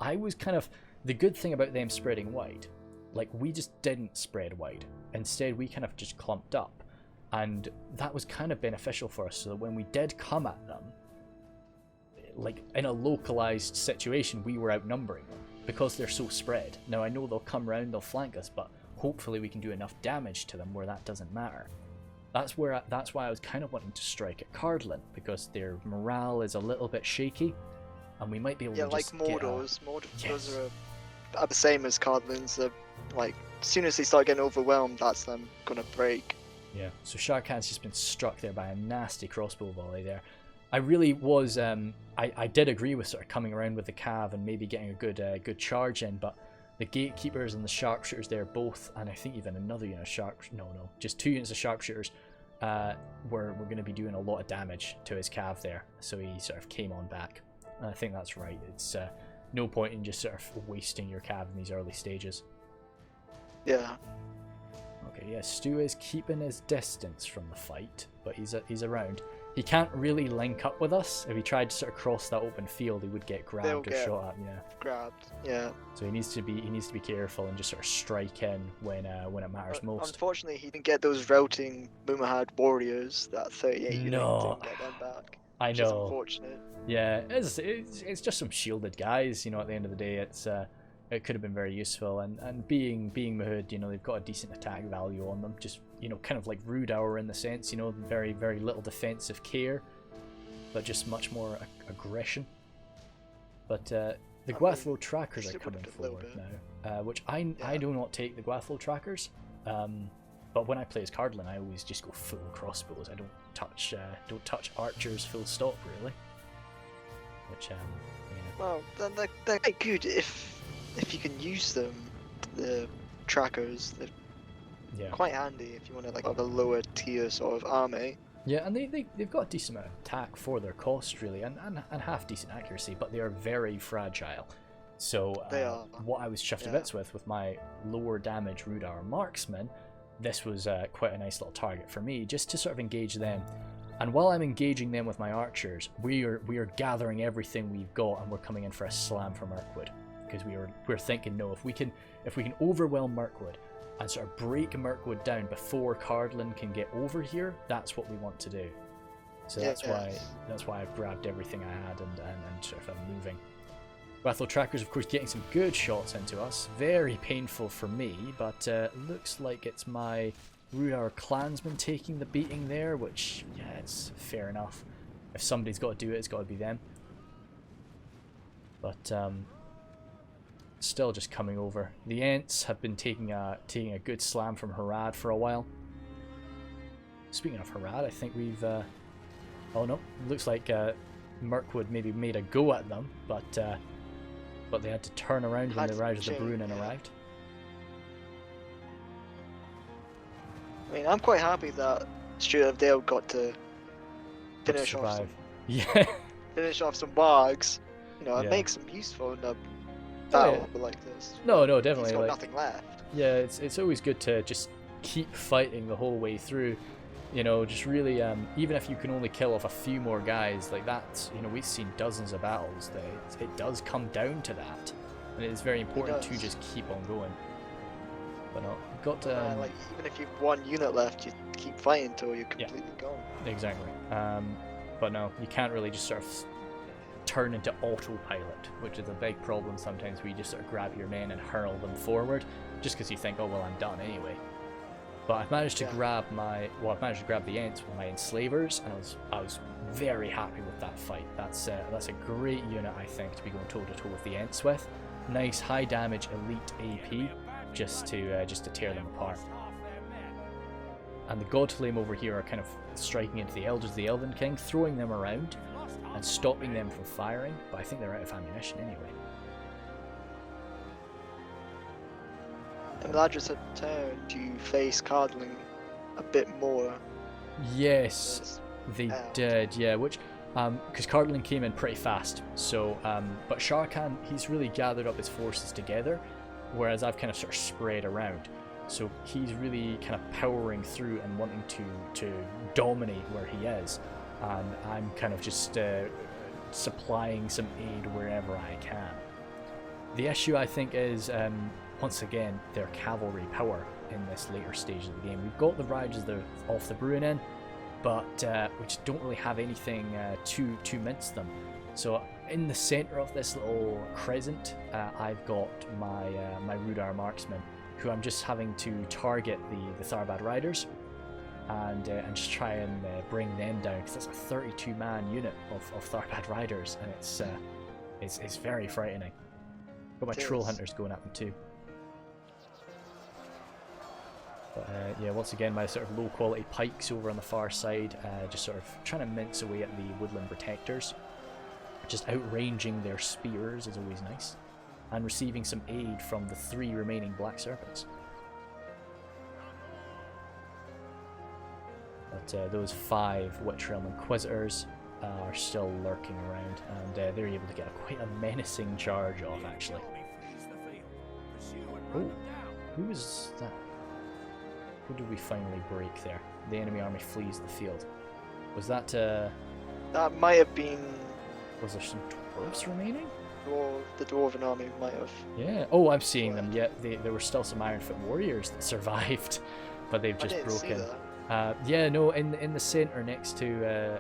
I was kind of the good thing about them spreading wide, like we just didn't spread wide. Instead, we kind of just clumped up, and that was kind of beneficial for us. So that when we did come at them, like in a localized situation, we were outnumbering them because they're so spread. Now I know they'll come round, they'll flank us, but hopefully we can do enough damage to them where that doesn't matter. That's why I was kind of wanting to strike at Cardolan, because their morale is a little bit shaky, and we might be able to like just Mordor's. Yes. Are the same as Cardolan's. Like as soon as they start getting overwhelmed, that's them gonna break. Yeah. So Shah Khan's just been struck there by a nasty crossbow volley there. I really was. I did agree with sort of coming around with the cav and maybe getting a good charge in, but the gatekeepers and the sharpshooters there both, and I think even another unit of just 2 units of sharpshooters were going to be doing a lot of damage to his cav there, so he sort of came on back. And I think that's right. It's no point in just sort of wasting your cav in these early stages. Yeah. Okay, yeah, Stu is keeping his distance from the fight, but he's around. He can't really link up with us. If he tried to sort of cross that open field, he would get grabbed or shot at. Yeah. Grabbed. Yeah. So he needs to be careful and just sort of strike in when it matters most. Unfortunately, he didn't get those routing Mumahad warriors. That 38 unit No. didn't get them back. I Which know. is unfortunate. Yeah, it's just some shielded guys. You know, at the end of the day, it could have been very useful. And being Mirkwood, you know, they've got a decent attack value on them. Just, you know, kind of like Rhudaur in the sense, you know, very, very little defensive care, but just much more aggression. But the Gwathlo trackers are coming forward now, which I do not take the Gwathlo trackers. But when I play as Cardolan, I always just go full crossbows. I don't touch archers full stop, really. Which yeah. Well, they're quite good if you can use them. The trackers, they're quite handy if you want to like have a lower tier sort of army. Yeah, and they've got a decent amount of attack for their cost, really, and half decent accuracy, but they are very fragile. So what I was chuffed to bits with my lower damage Rhudaur marksman, this was quite a nice little target for me, just to sort of engage them. And while I'm engaging them with my archers, we are gathering everything we've got, and we're coming in for a slam for Mirkwood, because we're thinking, no, if we can overwhelm Mirkwood and sort of break Mirkwood down before Cardolan can get over here, that's what we want to do. So that's why I've grabbed everything I had and sort of I'm moving. Gwathlo trackers, of course, getting some good shots into us. Very painful for me, but looks like it's my Rhudaur clansman taking the beating there, which, yeah, it's fair enough. If somebody's got to do it, it's got to be them. But still just coming over. The Ents have been taking a good slam from Harad for a while. Speaking of Harad, I think we've... oh no, looks like Mirkwood maybe made a go at them, but they had to turn around when the Rise of the Bruinen arrived. I mean, I'm quite happy that Stuart of Dale got to finish off some wargs. You know, it makes them useful in a battle like this. No, definitely. He's got nothing left. Yeah, it's always good to just keep fighting the whole way through. You know, just really, even if you can only kill off a few more guys like that, you know, we've seen dozens of battles that it does come down to that, and it is very important to just keep on going. But no, got to like even if you've one unit left, you keep fighting until you're completely gone. Exactly. But no, you can't really just sort of turn into autopilot, which is a big problem sometimes. Where you just sort of grab your men and hurl them forward, just because you think, oh well, I'm done anyway. But I've managed to grab the Ents with my enslavers, and I was very happy with that fight. That's a great unit, I think, to be going toe to toe with the Ents with. Nice high damage elite AP, just to tear them apart. And the Godflame over here are kind of striking into the Elders of the Elven King, throwing them around and stopping them from firing. But I think they're out of ammunition anyway. Imladris had turned to face Cardolan a bit more. Yes, they did, yeah, which, because Cardolan came in pretty fast, so, but Shah Khan, he's really gathered up his forces together, whereas I've kind of sort of spread around. So he's really kind of powering through and wanting to dominate where he is, and I'm kind of just supplying some aid wherever I can. The issue, I think, is once again their cavalry power in this later stage of the game. We've got the Riders that are off the Bruin in, but we just don't really have anything to mince them. So in the centre of this little crescent, I've got my Rhudaur marksmen, who I'm just having to target the Tharbad Riders and just try and bring them down, because that's a 32-man unit of Tharbad Riders, and it's very frightening. Got my Troll Hunters going at them too. But yeah, once again, my sort of low-quality pikes over on the far side, just sort of trying to mince away at the Woodland Protectors. Just outranging their spears is always nice, and receiving some aid from the 3 remaining Black Serpents. But those 5 Witch Realm Inquisitors are still lurking around, and they're able to get quite a menacing charge off, actually. Oh, who was that? Who did we finally break there? The enemy army flees the field. Was that That might have been... Was there some dwarves remaining? The Dwarven army might have. Yeah. Oh, I'm seeing them. Yeah, there were still some Ironfoot warriors that survived, but they've just broken. See that. Yeah, no, in the centre next to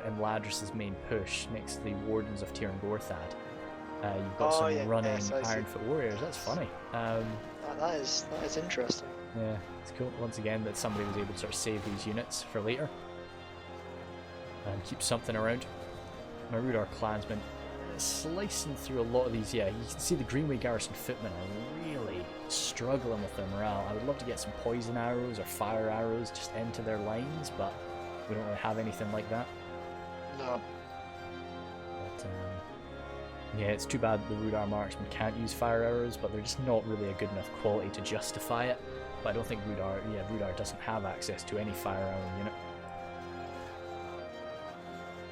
Imladris' main push, next to the Wardens of Tir and Gorthad, you've got some running Ironfoot warriors. That's funny. That is interesting. Yeah, it's cool once again that somebody was able to sort of save these units for later and keep something around. My Rhudaur clansmen slicing through a lot of these. Yeah, you can see the Greenway Garrison footmen are really struggling with their morale. I would love to get some poison arrows or fire arrows just into their lines, but we don't really have anything like that. No. But yeah, it's too bad the Rhudaur marksmen can't use fire arrows, but they're just not really a good enough quality to justify it. But I don't think Rhudaur doesn't have access to any fire arrow unit.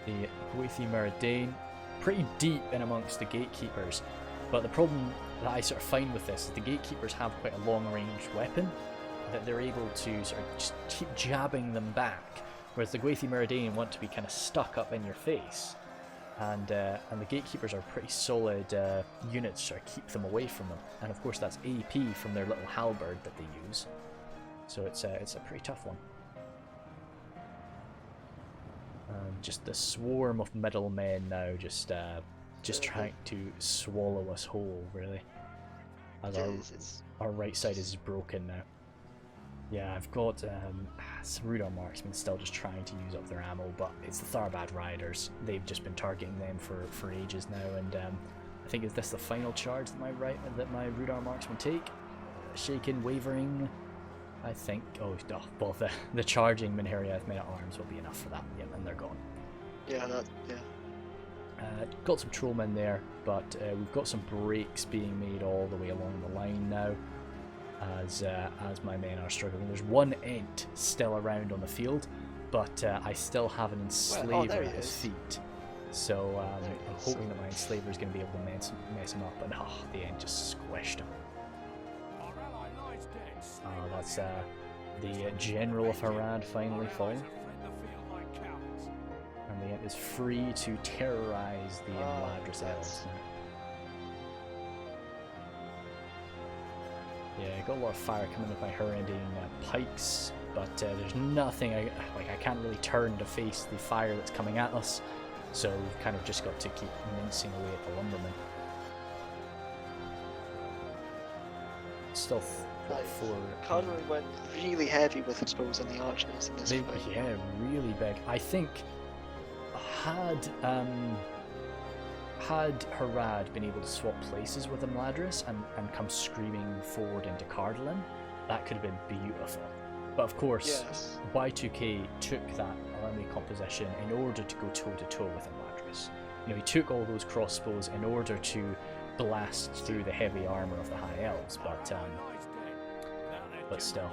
The Gwathi Meridain, pretty deep in amongst the gatekeepers, but the problem that I sort of find with this is the gatekeepers have quite a long range weapon that they're able to sort of just keep jabbing them back, whereas the Gwathi Meridain want to be kind of stuck up in your face, and the gatekeepers are pretty solid units to sort of keep them away from them, and of course that's AP from their little halberd that they use, so it's a pretty tough one. Just the swarm of middlemen now, just trying to swallow us whole, really. As our right side is broken now. Yeah, I've got some Rhudaur marksmen still just trying to use up their ammo, but it's the Tharbad Riders. They've just been targeting them for ages now, and I think is this the final charge that my Rhudaur marksmen take? Shaken, wavering. I think. Oh, well, the charging Minheriath men at arms will be enough for that. Yep, and they're gone. Yeah, got some trollmen there, but we've got some breaks being made all the way along the line now, as my men are struggling. There's one Ent still around on the field, but I still have an enslaver at his feet. So I'm hoping that my enslaver is going to be able to mess him up, but no, the Ent just squished him. That's the General of Harad finally falling. And the Ent is free to terrorize the Imladris elves now. Yeah, got a lot of fire coming with my Haradine pikes, but there's nothing I can't really turn to face the fire that's coming at us, so we've kind of just got to keep mincing away at the lumbermen. Still Cardolan went really heavy with his bows and the archers in this fight. Yeah, really big. I think had Harad been able to swap places with Imladris and come screaming forward into Cardolan, that could have been beautiful. But of course, yes. Y2K took that army composition in order to go toe-to-toe with Imladris. He took all those crossbows in order to blast through the heavy armour of the High Elves, but still,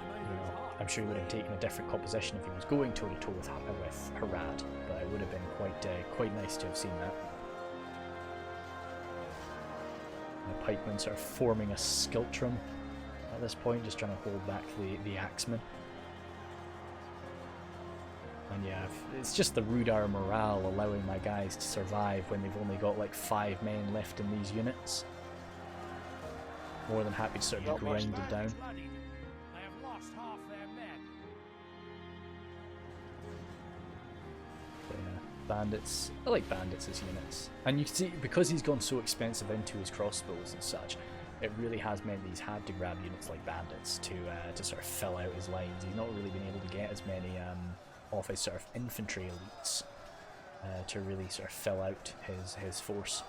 I'm sure he would have taken a different composition if he was going toe-to-toe with Harad, but it would have been quite nice to have seen that. The pikemen sort of forming a skiltrum at this point, just trying to hold back the axemen. And yeah, it's just the Rhudaur morale allowing my guys to survive when they've only got like 5 men left in these units. More than happy to sort of be grinded down. Bandits. I like bandits as units, and you can see because he's gone so expensive into his crossbows and such, it really has meant that he's had to grab units like bandits to sort of fill out his lines. He's not really been able to get as many off his sort of infantry elites to really sort of fill out his force.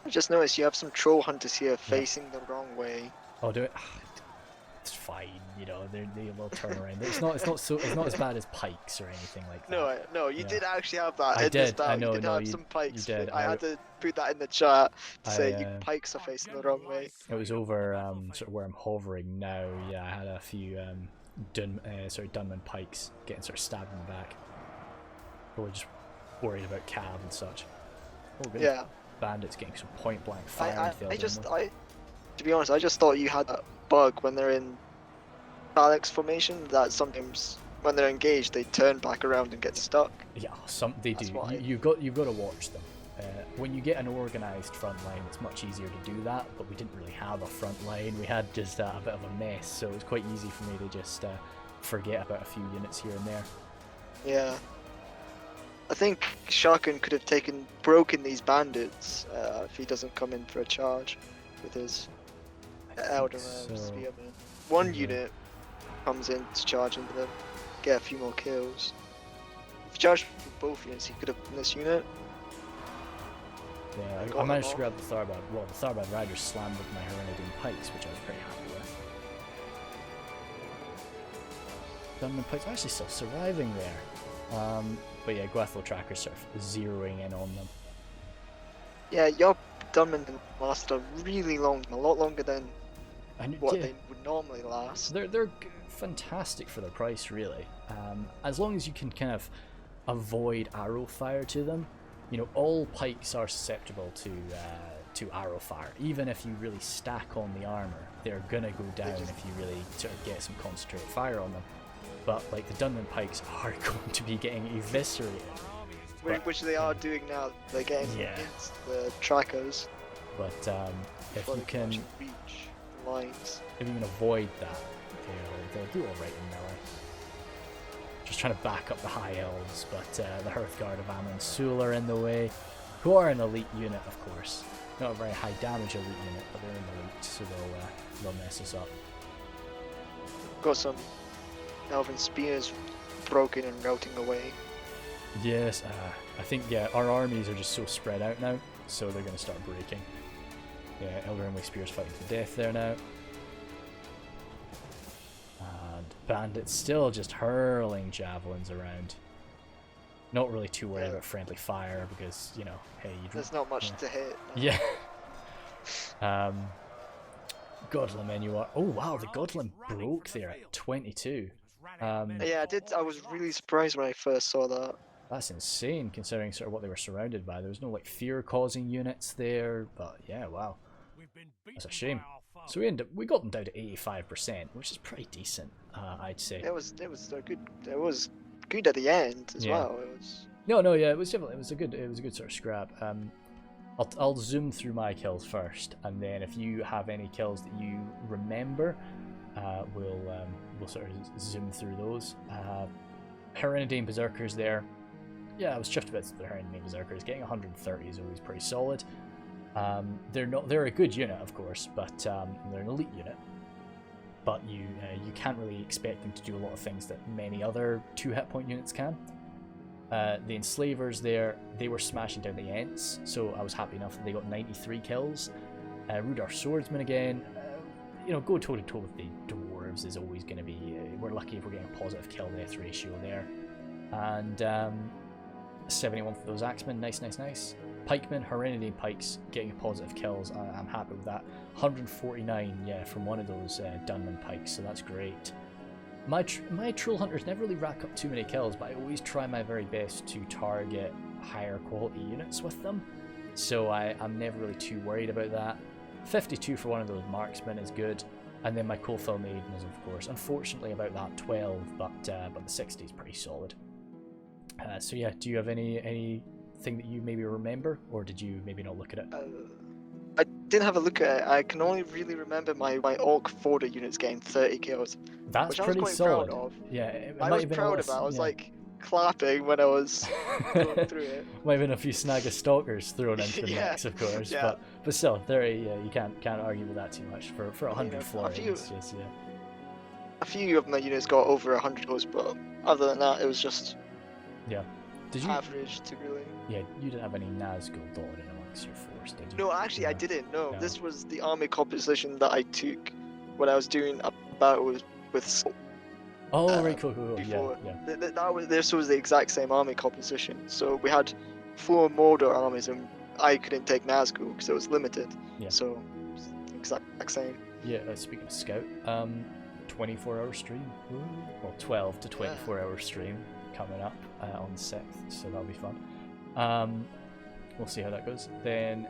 I just noticed you have some troll hunters here facing the wrong way. Oh, do it. It's fine, you know. They will turn around. It's not as bad as pikes or anything like that. No, you did actually have that. I did. I know. You did have some pikes. You did. I had to put that in the chat to say pikes are facing the wrong way. It was over sort of where I'm hovering now. Yeah, I had a few Dunman pikes getting sort of stabbed in the back. Probably just worried about cab and such. Oh, good. Yeah. Bandits getting some point blank fire. To be honest, I just thought you had that bug when they're in phalanx formation that sometimes when they're engaged they turn back around and get stuck. Yeah, they do. You've got to watch them. When you get an organised front line, it's much easier to do that. But we didn't really have a front line. We had just a bit of a mess, so it was quite easy for me to just forget about a few units here and there. Yeah. I think Sharkin could have broken these bandits if he doesn't come in for a charge with his Elder Spearman. One unit comes in to charge into them, get a few more kills. If he charged with both units, he could have won this unit. Yeah, I managed to grab the Tharbad. Well, the Tharbad Riders slammed with my Herenidine pikes, which I was pretty happy with. Gunman pikes are actually still surviving there. But yeah, Gwethel Tracker's sort of zeroing in on them. Yeah, your Dunman lasted a really long, a lot longer than what they would normally last. They're fantastic for their price, really. As long as you can kind of avoid arrow fire to them. You know, all pikes are susceptible to arrow fire. Even if you really stack on the armor, they're gonna go down if you really sort of get some concentrated fire on them. But like the Dunman pikes are going to be getting eviscerated. Which they are doing now. They're getting against the trackers. But if you can reach the lines, if you can avoid that, they'll do all right in melee. Just trying to back up the High Elves, but the Hearthguard of Amon Sul are in the way, who are an elite unit, of course. Not a very high damage elite unit, but they're an elite, so they'll mess us up. Got some Elven Spears broken and routing away. Yes, I think our armies are just so spread out now, so they're going to start breaking. Yeah, Elderhamway Spears fighting to death there now. And Bandits still just hurling javelins around. Not really too worried about friendly fire because, you know, hey, there's not much to hit. Yeah. Godlim you are. Oh wow, the Godlim broke there at 22. Yeah, I was really surprised when I first saw that. That's insane, considering sort of what they were surrounded by. There was no like fear-causing units there, but yeah, wow, that's a shame. So we got them down to 85%, which is pretty decent, I'd say. It was good at the end as well. It was. Yeah, it was a good sort of scrap. I'll zoom through my kills first, and then if you have any kills that you remember, we'll sort of zoom through those. Herenidine Berserkers there. Yeah, I was chuffed about the Herenidine Berserkers. Getting 130 is always pretty solid. They're a good unit, of course, but they're an elite unit. But you can't really expect them to do a lot of things that many other 2 hit point units can. The Enslavers there, they were smashing down the Ents, so I was happy enough that they got 93 kills. Rhudaur Swordsman again, go toe to toe with the Dwarves is always going to be, we're lucky if we're getting a positive kill death ratio there. And 71 for those Axemen, nice. Pikemen, Herenidine Pikes, getting positive kills, I'm happy with that. 149, yeah, from one of those Dunman Pikes, so that's great. My Troll Hunters never really rack up too many kills, but I always try my very best to target higher quality units with them, so I'm never really too worried about that. 52 for one of those Marksmen is good. And then my Coalfell Maiden is, of course, unfortunately about that 12, but the 60 is pretty solid. So yeah, do you have anything that you maybe remember, or did you maybe not look at it? I didn't have a look at it. I can only really remember my Orc Forder units getting 30 kills. That's which pretty I was quite solid. proud of. Yeah, I was proud of that. I was like clapping when I was going through it. Might have been a few Snagga Stalkers thrown into the mix, of course, but still, 30. You can't argue with that too much for 100 flurry. A few of my units got over 100 kills, but other than that, it was just average to really. Yeah, you didn't have any Nazgul dotted in amongst your force, did you? No, actually, I didn't. No, this was the army composition that I took when I was doing a battle with. Oh, right, cool. Before. Yeah. This was the exact same army composition. So we had 4 Mordor armies, and I couldn't take Nazgul because it was limited. Yeah. So exact same. Yeah. Speaking of Scout, 24-hour stream. Well, 12 to 24-hour stream coming up on the 6th, so that'll be fun. We'll see how that goes. Then,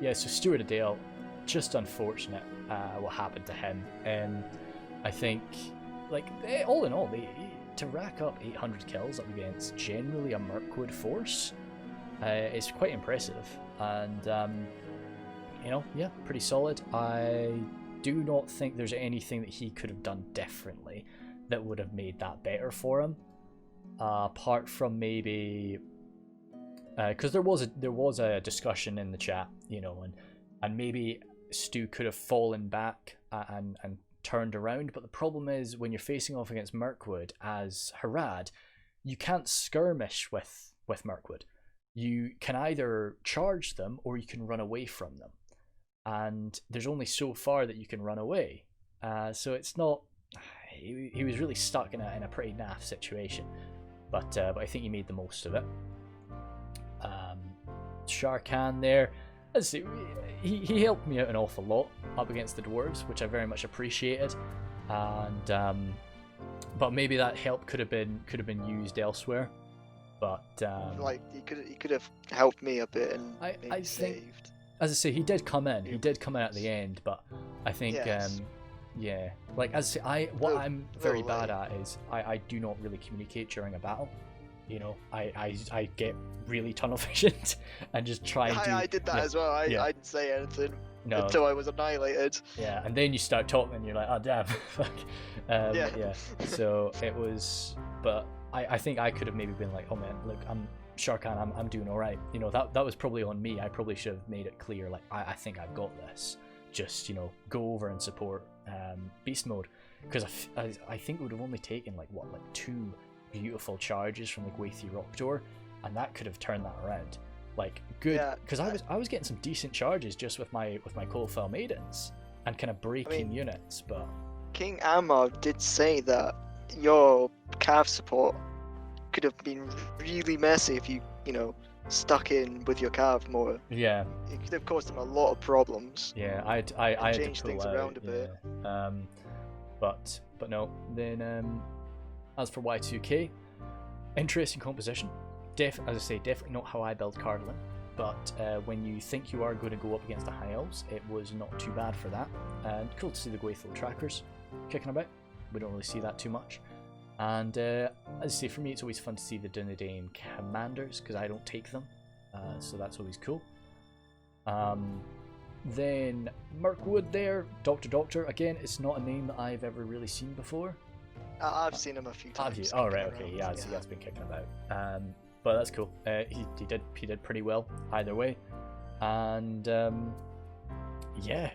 yeah. So Stuart Adale, just unfortunate what happened to him. I think. Like, all in all, to rack up 800 kills up against generally a Mirkwood force is quite impressive. And, pretty solid. I do not think there's anything that he could have done differently that would have made that better for him. Apart from maybe... Because there was a discussion in the chat, and maybe Stu could have fallen back and turned around, but the problem is when you're facing off against Mirkwood as Harad, you can't skirmish with Mirkwood. You can either charge them or you can run away from them, and there's only so far that you can run away. So it's not. He was really stuck in a pretty naff situation, but I think he made the most of it. Sharkan there. As I say, he helped me out an awful lot up against the dwarves, which I very much appreciated, and but maybe that help could have been used elsewhere. But like he could have helped me a bit and I saved. think, as I say, he did come in. He did come in at the end, but I think like as I say, I'm very bad at is I do not really communicate during a battle. I get really tunnel visioned and just try and do... I did that as well. I didn't say anything until I was annihilated. Yeah, and then you start talking and you're like, oh damn. So it was... But I think I could have maybe been like, oh man, look, Sharkan, I'm doing alright. That was probably on me. I probably should have made it clear, like, I think I've got this. Just, go over and support Beast Mode. Because I think it would have only taken, like 2 beautiful charges from the Gwathi Rhudaur, and that could have turned that around. Like, good, because I was getting some decent charges just with my Coalfell Maidens and kind of breaking units. But King Angmar did say that your cav support could have been really messy if you stuck in with your cav more. Yeah, it could have caused him a lot of problems. Yeah, I had to change pull things out, around a bit. But no. Then as for Y2K, interesting composition. As I say, definitely not how I build Cardolan, but when you think you are going to go up against the High Elves, it was not too bad for that. And cool to see the Gwathil trackers kicking about. We don't really see that too much. And as I say, for me, it's always fun to see the Dunedain commanders, because I don't take them, so that's always cool. Then Mirkwood there, Doctor. Again, it's not a name that I've ever really seen before. I've seen him a few times. Have you? Oh, right, okay, yeah, so he has been kicking about. But that's cool. He did pretty well either way. And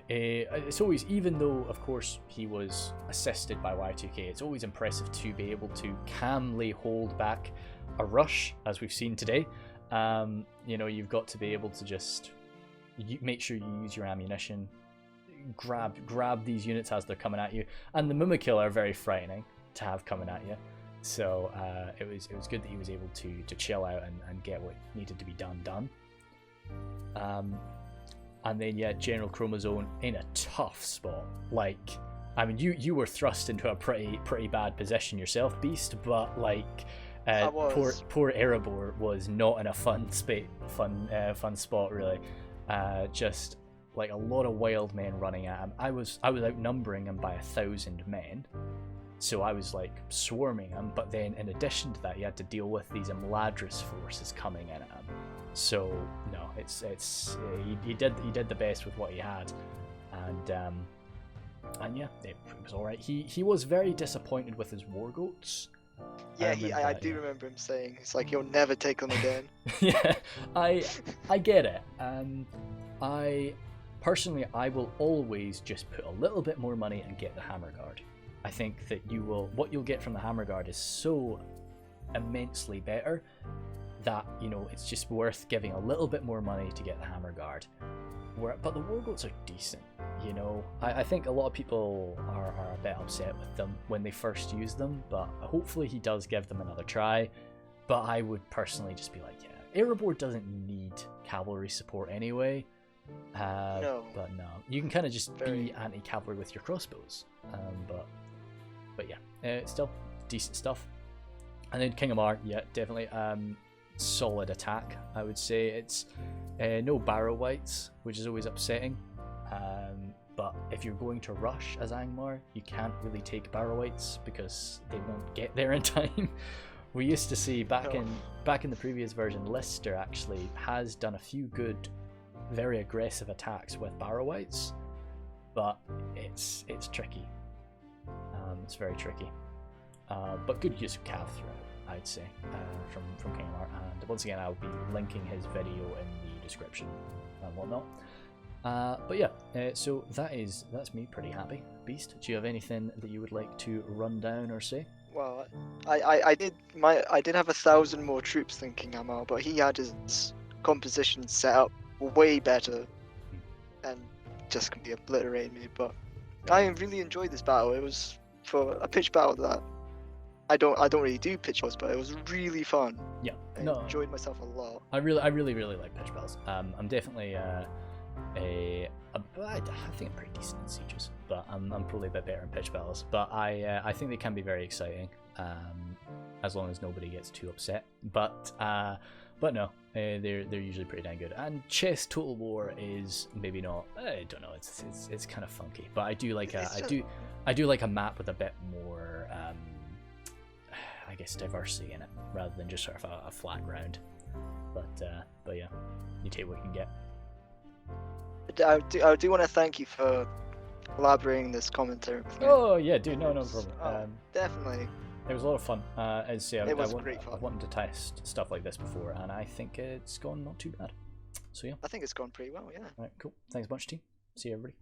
it's always, even though of course he was assisted by Y2K, it's always impressive to be able to calmly hold back a rush, as we've seen today. You've got to be able to just make sure you use your ammunition, grab these units as they're coming at you, and the Mimikill are very frightening to have coming at you. So it was good that he was able to chill out and get what needed to be done. And then General Chromosome in a tough spot. Like, I mean, you were thrust into a pretty bad position yourself, Beast, but like poor Erebor was not in a fun spot really. Just like a lot of wild men running at him. I was outnumbering him by 1,000 men, so I was like swarming him. But then in addition to that, he had to deal with these Imladris forces coming in at him. So no, he did the best with what he had, and yeah, it was all right. He was very disappointed with his war goats. Yeah, I do remember him saying it's like he'll never take them again. Yeah, I get it. I personally, I will always just put a little bit more money and get the Hammer Guard. I think that what you'll get from the Hammer Guard is so immensely better that, you know, it's just worth giving a little bit more money to get the Hammer Guard. But the war goats are decent, you know. I think a lot of people are a bit upset with them when they first use them, but hopefully he does give them another try. But I would personally just be like, yeah, Erebor doesn't need cavalry support anyway. No. But no, you can kind of just be anti-cavalry with your crossbows. But yeah, still decent stuff. And then King Angmar, yeah, definitely solid attack. I would say it's no barrow wights, which is always upsetting. But if you're going to rush as Angmar, you can't really take barrow wights because they won't get there in time. We used to see back in the previous version, Lister actually has done a few good, very aggressive attacks with barrow wights, but it's tricky. It's very tricky. But good use of cav throughout, I'd say, from King Angmar. And once again, I'll be linking his video in the description and whatnot. But yeah, so that's me pretty happy. Beast, do you have anything that you would like to run down or say? Well, I did have 1,000 more troops than King Angmar, but he had his composition set up way better and just completely obliterated me. But I really enjoyed this battle. It was for a pitch battle that I don't really do pitch battles, but it was really fun. Yeah, I enjoyed myself a lot. I really like pitch battles. I'm definitely I think I'm pretty decent in sieges, but I'm probably a bit better in pitch battles. But I think they can be very exciting, as long as nobody gets too upset. But no, they're usually pretty dang good. And Chess Total War is maybe not. I don't know. It's kind of funky, but I do like I do like a map with a bit more, I guess, diversity in it rather than just sort of a flat ground. But yeah, you take what you can get. I do want to thank you for elaborating this commentary with me. Oh yeah, dude, no problem. Definitely. It was a lot of fun. As I Great fun. I wanted to test stuff like this before, and I think it's gone not too bad. So yeah. I think it's gone pretty well, yeah. Alright, cool. Thanks a bunch, team. See you, everybody.